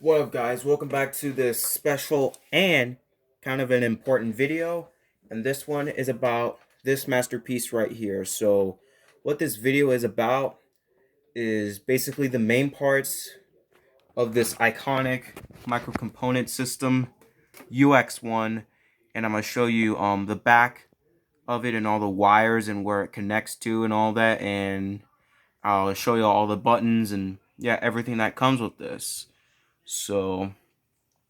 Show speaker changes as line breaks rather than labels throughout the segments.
What up, guys? Welcome back to this special and kind of an important video. And this one is about this masterpiece right here. So what this video is about is basically the main parts of this iconic microcomponent system, UX-1. And I'm going to show you the back of it and all the wires and where it connects to and all that. And I'll show you all the buttons and yeah, everything that comes with this. So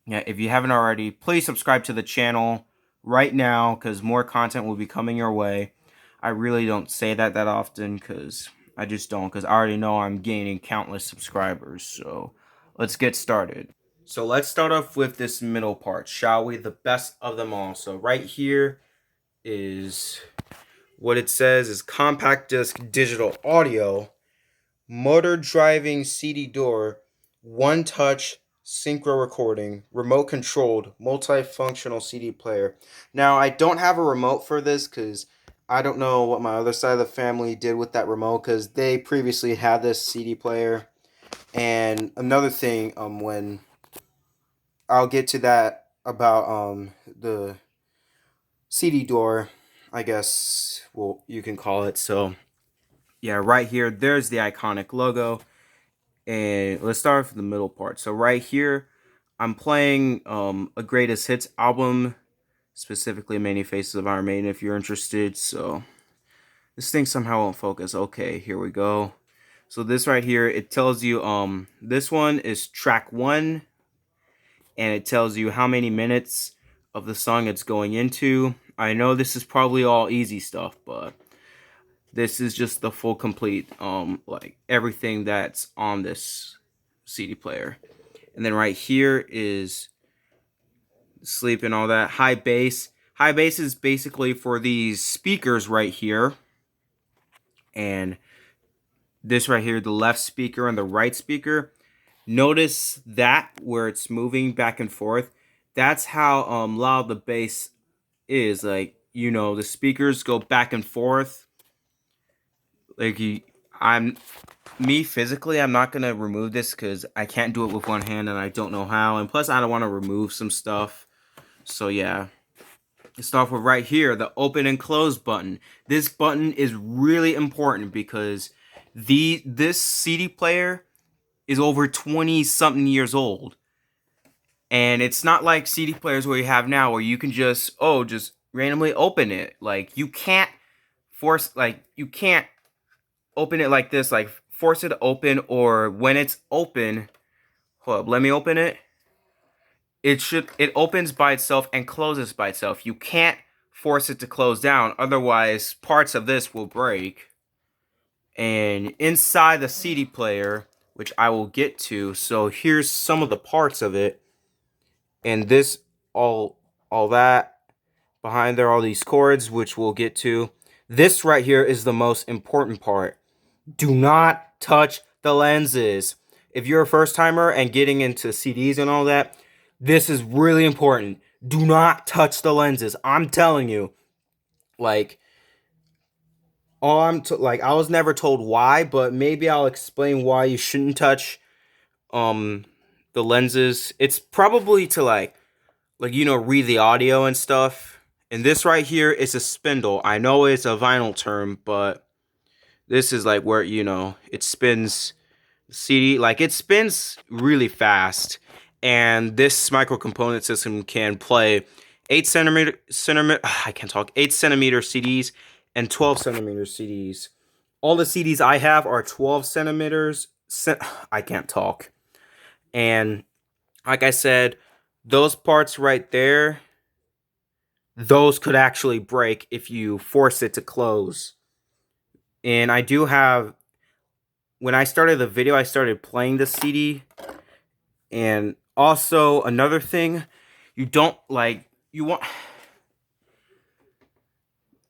yeah, if you haven't already, please subscribe to the channel right now because more content will be coming your way. I really don't say that often because I just don't, because I already know I'm gaining countless subscribers. So let's get started. So let's start off with this middle part, shall we? The best of them all. So right here is what it says is compact disc digital audio, motor driving CD door, one touch synchro recording, remote controlled, multifunctional CD player. Now, I don't have a remote for this because I don't know what my other side of the family did with that remote because they previously had this CD player. And another thing, when I'll get to that about the CD door, I guess, well, you can call it. So yeah, right here, there's the iconic logo. And let's start with the middle part. So right here, I'm playing a greatest hits album, specifically Many Faces of Iron Maiden, if you're interested. So this thing somehow won't focus. Okay, here we go. So this right here, it tells you this one is track 1, and it tells you how many minutes of the song it's going into. I know this is probably all easy stuff, but this is just the full complete like everything that's on this CD player. And then right here is sleep and all that. High bass. High bass is basically for these speakers right here. And this right here, the left speaker and the right speaker. Notice that where it's moving back and forth. That's how loud the bass is. Like, you know, the speakers go back and forth. Like me physically, I'm not gonna remove this because I can't do it with one hand and I don't know how. And plus, I don't want to remove some stuff. So yeah, let's start with right here, the open and close button. This button is really important because this CD player is over 20 something years old, and it's not like CD players where you have now where you can just randomly open it. Like you can't open it like this, like force it to open, or when it's open, hold up, let me open it. It opens by itself and closes by itself. You can't force it to close down, otherwise parts of this will break. And inside the CD player, which I will get to, so here's some of the parts of it. And this all that behind there, all these cords, which we'll get to. This right here is the most important part. Do not touch the lenses. If you're a first timer and getting into CDs and all that, this is really important. Do not touch the lenses. I'm telling you. Like, I was never told why, but maybe I'll explain why you shouldn't touch the lenses. It's probably to like you know, read the audio and stuff. And this right here is a spindle. I know it's a vinyl term, but this is like where, you know, it spins CD, like it spins really fast. And this microcomponent system can play 8 centimeter I can't talk, 8 centimeter CDs and 12 centimeter CDs. All the CDs I have are 12 centimeters. I can't talk. And like I said, those parts right there, those could actually break if you force it to close. And I do have, when I started the video, I started playing the CD. And also another thing, you don't like, you want,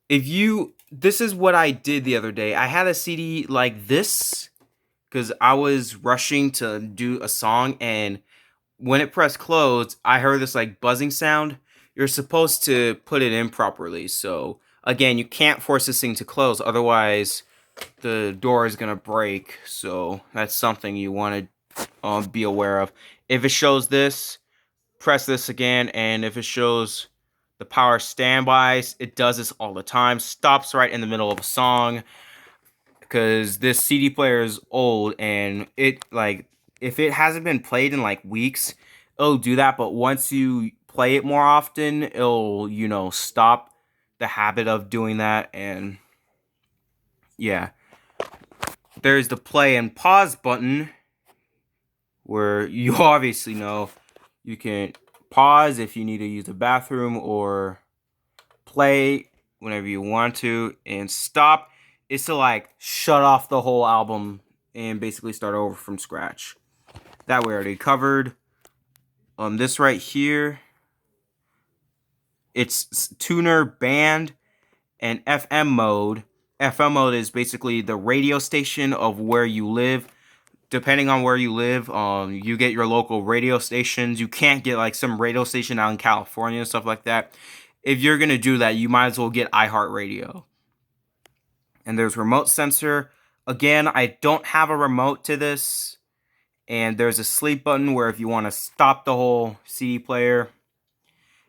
if you, this is what I did the other day. I had a CD like this because I was rushing to do a song, and when it pressed close, I heard this like buzzing sound. You're supposed to put it in properly. So again, you can't force this thing to close, otherwise the door is gonna break. So that's something you want to be aware of. If it shows this, press this again, and if it shows the power standbys, it does this all the time. Stops right in the middle of a song, because this CD player is old, and it, like, if it hasn't been played in like weeks, it'll do that. But once you play it more often, it'll, you know, stop the habit of doing that. And yeah, there's the play and pause button, where you obviously know you can pause if you need to use the bathroom, or play whenever you want to, and stop is to like shut off the whole album and basically start over from scratch. That we already covered. This right here, it's tuner, band, and FM mode. FM mode is basically the radio station of where you live. Depending on where you live, you get your local radio stations. You can't get like some radio station out in California and stuff like that. If you're gonna do that, you might as well get iHeartRadio. And there's remote sensor. Again, I don't have a remote to this. And there's a sleep button where if you want to stop the whole CD player.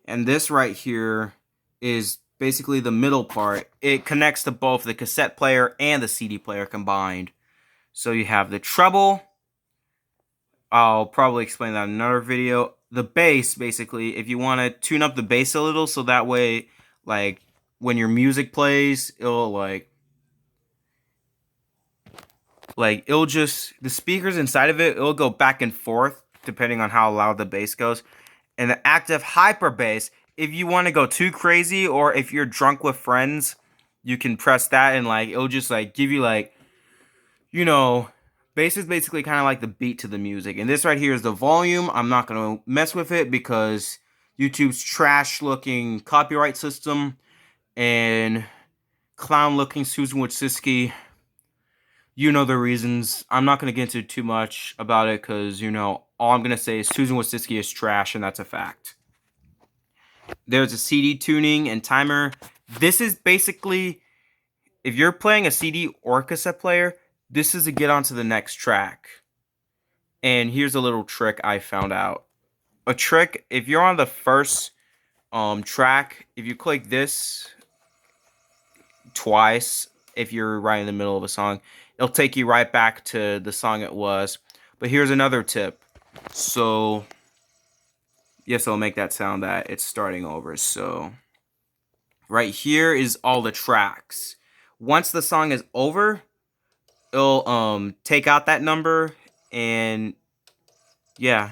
And this right here is basically the middle part. It connects to both the cassette player and the CD player combined. So you have the treble. I'll probably explain that in another video. The bass, basically, if you want to tune up the bass a little, so that way, like, when your music plays, it'll it'll just, the speakers inside of it, it'll go back and forth depending on how loud the bass goes. And the active hyper bass, if you want to go too crazy, or if you're drunk with friends, you can press that, and like it'll just like give you like, you know, bass is basically kind of like the beat to the music. And this right here is the volume. I'm not going to mess with it because YouTube's trash looking copyright system and clown looking Susan Wojcicki. You know the reasons. I'm not going to get into too much about it because, you know, all I'm going to say is Susan Wojcicki is trash, and that's a fact. There's a CD tuning and timer. This is basically, if you're playing a CD or cassette player, this is to get onto the next track. And here's a little trick I found out. A trick, if you're on the first track, if you click this twice, if you're right in the middle of a song, it'll take you right back to the song it was. But here's another tip. So, yes, I'll make that sound that it's starting over. So, right here is all the tracks. Once the song is over, it'll take out that number, and yeah,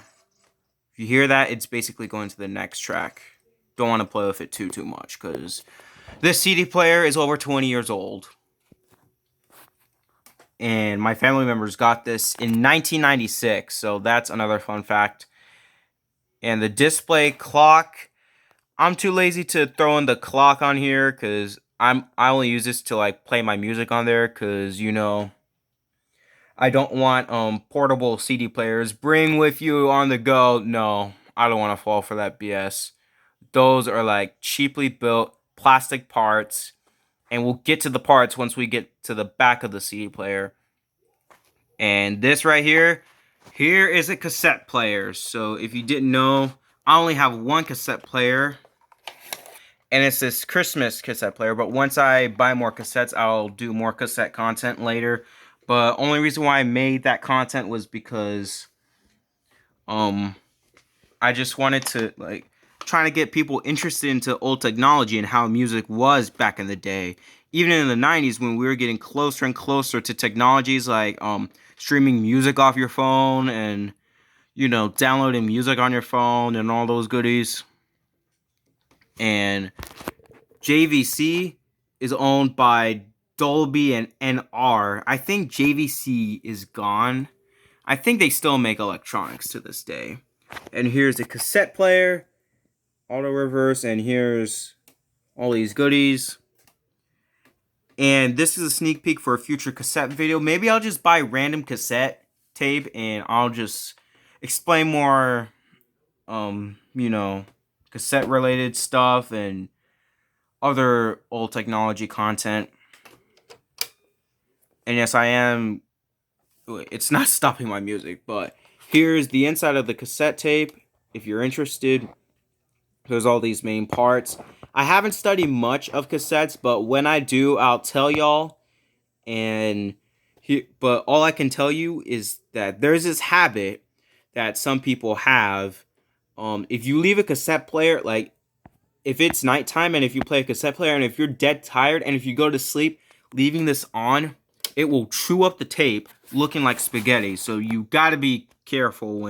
if you hear that, it's basically going to the next track. Don't want to play with it too much because this CD player is over 20 years old. And my family members got this in 1996, so that's another fun fact. And the display clock, I'm too lazy to throw in the clock on here because I only use this to like play my music on there because, you know, I don't want portable CD players. Bring with you on the go. No, I don't want to fall for that BS. Those are like cheaply built plastic parts, and we'll get to the parts once we get to the back of the CD player. And this right here is a cassette player. So if you didn't know, I only have one cassette player, and it's this Christmas cassette player. But once I buy more cassettes, I'll do more cassette content later. But only reason why I made that content was because I just wanted to like trying to get people interested into old technology and how music was back in the day. Even in the 90s, when we were getting closer and closer to technologies like streaming music off your phone and, you know, downloading music on your phone and all those goodies. And JVC is owned by Dolby and NR. I think JVC is gone. I think they still make electronics to this day. And here's a cassette player, auto reverse, and here's all these goodies. And this is a sneak peek for a future cassette video. Maybe I'll just buy random cassette tape and I'll just explain more, you know, cassette related stuff and other old technology content. And yes, I am, it's not stopping my music, but Here's the inside of the cassette tape. If you're interested, there's all these main parts. I haven't studied much of cassettes, but when I do, I'll tell y'all. But all I can tell you is that there's this habit that some people have. If you leave a cassette player, like if it's nighttime and if you play a cassette player and if you're dead tired and if you go to sleep, leaving this on, it will chew up the tape, looking like spaghetti. So you gotta be careful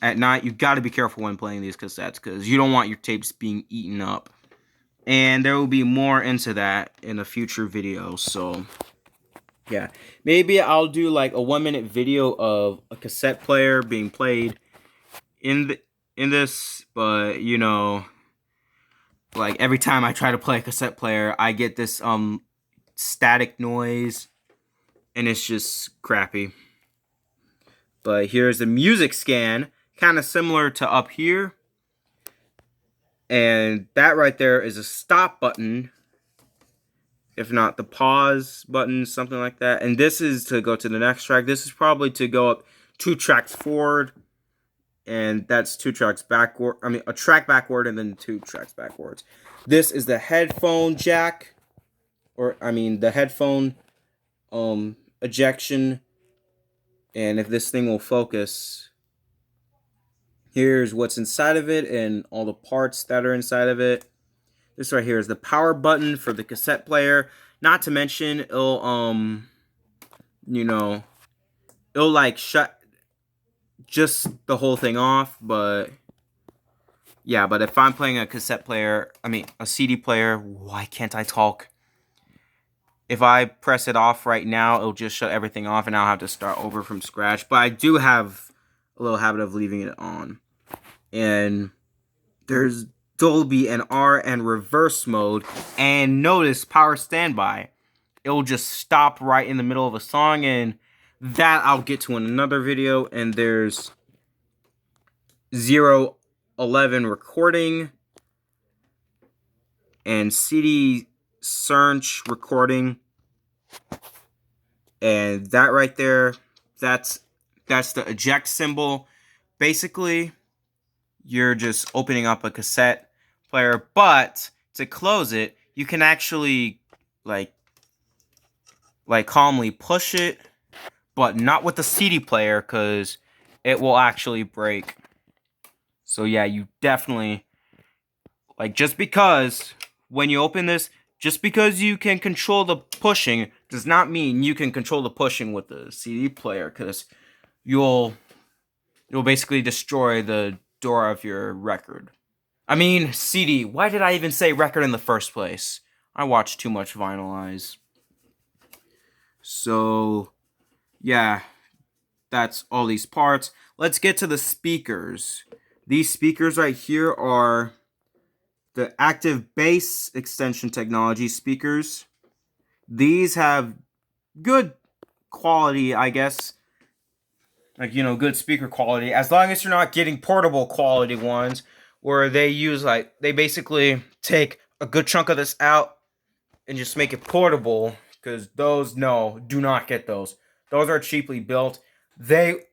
at night. You gotta be careful when playing these cassettes because you don't want your tapes being eaten up. And there will be more into that in a future video. So yeah, maybe I'll do like a 1-minute video of a cassette player being played in this, but you know, like every time I try to play a cassette player, I get this static noise, and it's just crappy. But here's the music scan, kind of similar to up here, and that right there is a stop button. If not the pause button, something like that. And this is to go to the next track. This is probably to go up 2 tracks forward. And that's 2 tracks backward. I mean, a track backward and then 2 tracks backwards. This is the headphone jack. The headphone ejection. And if this thing will focus, here's what's inside of it and all the parts that are inside of it. This right here is the power button for the cassette player. Not to mention, it'll like shut just the whole thing off. But yeah, but if I'm playing a cassette player, a CD player, why can't I talk? If I press it off right now, it'll just shut everything off and I'll have to start over from scratch. But I do have a little habit of leaving it on. And there's Dolby and R and reverse mode, and notice power standby. It'll just stop right in the middle of a song, and that I'll get to in another video. And there's 011 recording and CD search recording, and that right there, that's the eject symbol. Basically, you're just opening up a cassette player, but to close it, you can actually like calmly push it, but not with the CD player because it will actually break. So yeah, you definitely, just because when you open this, just because you can control the pushing does not mean you can control the pushing with the CD player, because you'll basically destroy the door of your record. CD. Why did I even say record in the first place? I watch too much Vinyl Eyes. So, yeah, that's all these parts. Let's get to the speakers. These speakers right here are the active bass extension technology speakers. These have good quality, I guess. Good speaker quality, as long as you're not getting portable quality ones where they basically take a good chunk of this out and just make it portable, because those, no, do not get those. Those are cheaply built. They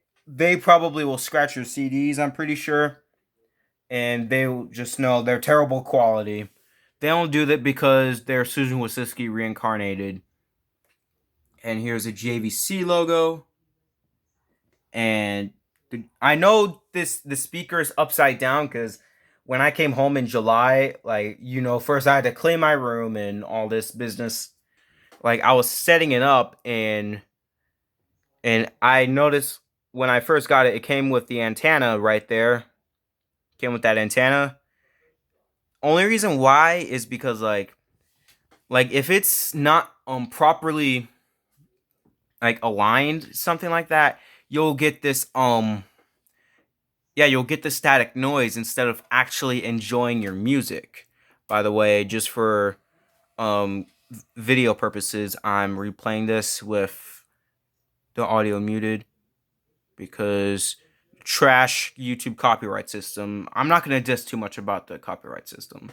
probably will scratch your CDs, I'm pretty sure, and they'll just know they're terrible quality. They don't do that because they're Susan Wojcicki reincarnated. And here's a JVC logo. And I know the speaker is upside down because when I came home in July, first I had to clean my room and all this business. I was setting it up, and I noticed when I first got it, it came with the antenna right there. Came with that antenna. Only reason why is because if it's not properly aligned, something like that, you'll get this you'll get the static noise instead of actually enjoying your music. By the way, just for video purposes, I'm replaying this with the audio muted because trash YouTube copyright system. I'm not going to diss too much about the copyright system.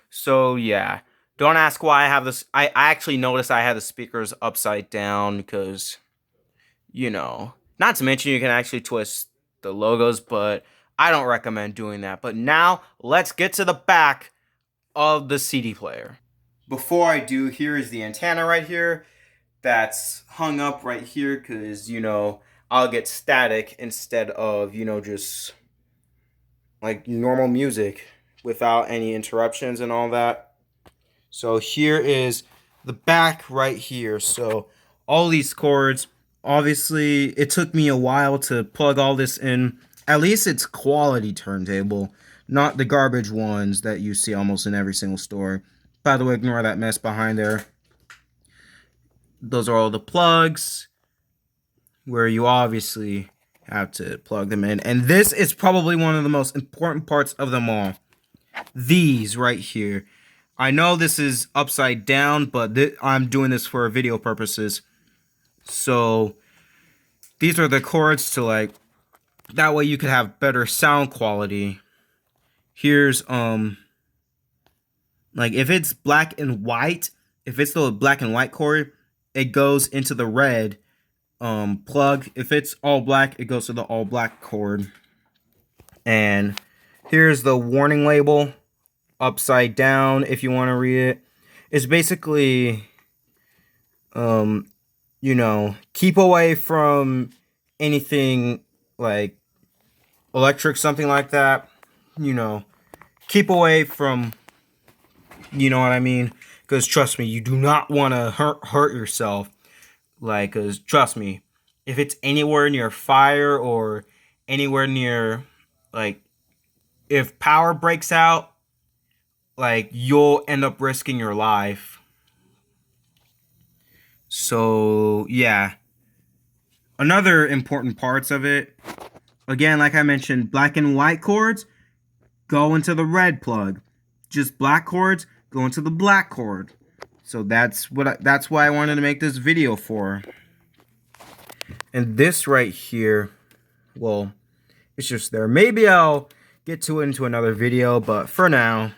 So yeah, don't ask why I have this. I actually noticed I had the speakers upside down because, Not to mention you can actually twist the logos, but I don't recommend doing that. But now let's get to the back of the CD player. Before I do, here is the antenna right here that's hung up right here because, I'll get static instead of, just like normal music without any interruptions and all that. So here is the back right here. So all these cords, obviously it took me a while to plug all this in. At least it's quality turntable, not the garbage ones that you see almost in every single store. By the way, ignore that mess behind there. Those are all the plugs where you obviously have to plug them in. And this is probably one of the most important parts of them all. These right here. I know this is upside down, but I'm doing this for video purposes. So these are the cords to that way you could have better sound quality. Here's if it's black and white, if it's the black and white cord, it goes into the red plug. If it's all black, it goes to the all black cord. And here's the warning label upside down if you want to read it. It's basically keep away from anything like electric, something like that. Keep away from, you know what I mean? Because trust me, you do not want to hurt yourself. Because trust me, if it's anywhere near fire or anywhere near, if power breaks out, you'll end up risking your life. So, yeah. Another important parts of it, again, like I mentioned, black and white cords go into the red plug. Just black cords go into the black cord. So that's why I wanted to make this video for. And this right here, well, it's just there. Maybe I'll get to it into another video, but for now,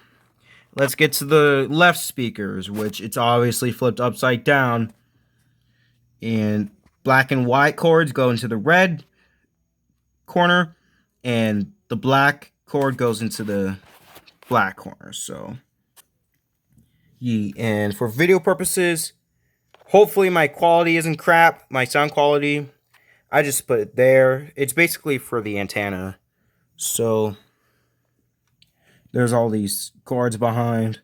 let's get to the left speakers, which it's obviously flipped upside down. And black and white cords go into the red corner, and the black cord goes into the black corner. So, yeah. And for video purposes, hopefully my quality isn't crap, my sound quality. I just put it there. It's basically for the antenna. So, there's all these cords behind.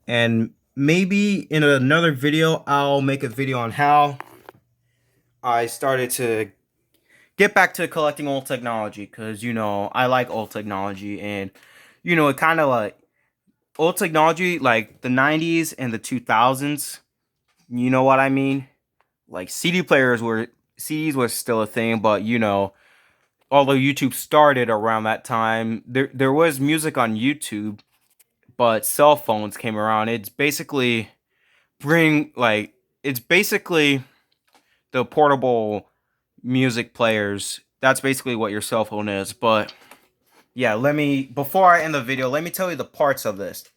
And maybe in another video, I'll make a video on how I started to get back to collecting old technology. Because, I like old technology. And, it kind of old technology, like the 90s and the 2000s. You know what I mean? CDs were still a thing, but, although YouTube started around that time, there was music on YouTube, but cell phones came around. It's basically it's basically the portable music players. That's basically what your cell phone is. But yeah, before I end the video, let me tell you the parts of this.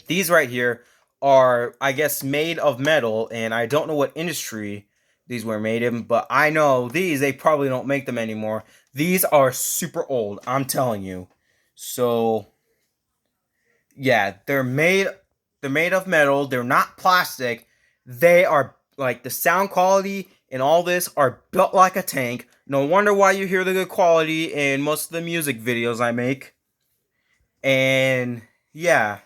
These right here are, I guess, made of metal, and I don't know what industry these were made in, but I know they probably don't make them anymore. These are super old, I'm telling you. So, yeah, they're made of metal. They're not plastic. They are, the sound quality and all this are built like a tank. No wonder why you hear the good quality in most of the music videos I make. And, yeah.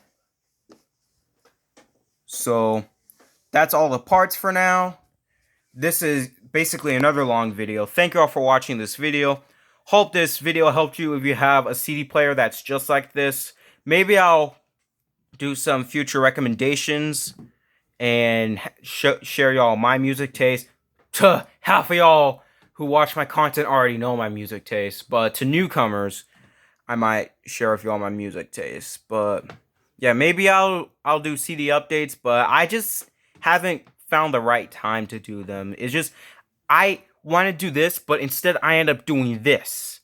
So, that's all the parts for now. This is basically another long video. Thank you all for watching this video. Hope this video helped you if you have a CD player that's just like this. Maybe I'll do some future recommendations and share y'all my music taste. Half of y'all who watch my content already know my music taste, but to newcomers, I might share with y'all my music taste. But yeah, maybe I'll do CD updates, but I just haven't found the right time to do them. It's just I want to do this, but instead I end up doing this.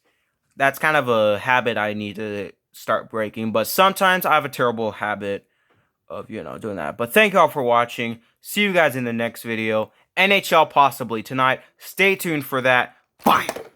That's kind of a habit I need to start breaking, but sometimes I have a terrible habit of, doing that. But thank y'all for watching. See you guys in the next video. NHL possibly tonight. Stay tuned for that. Fire!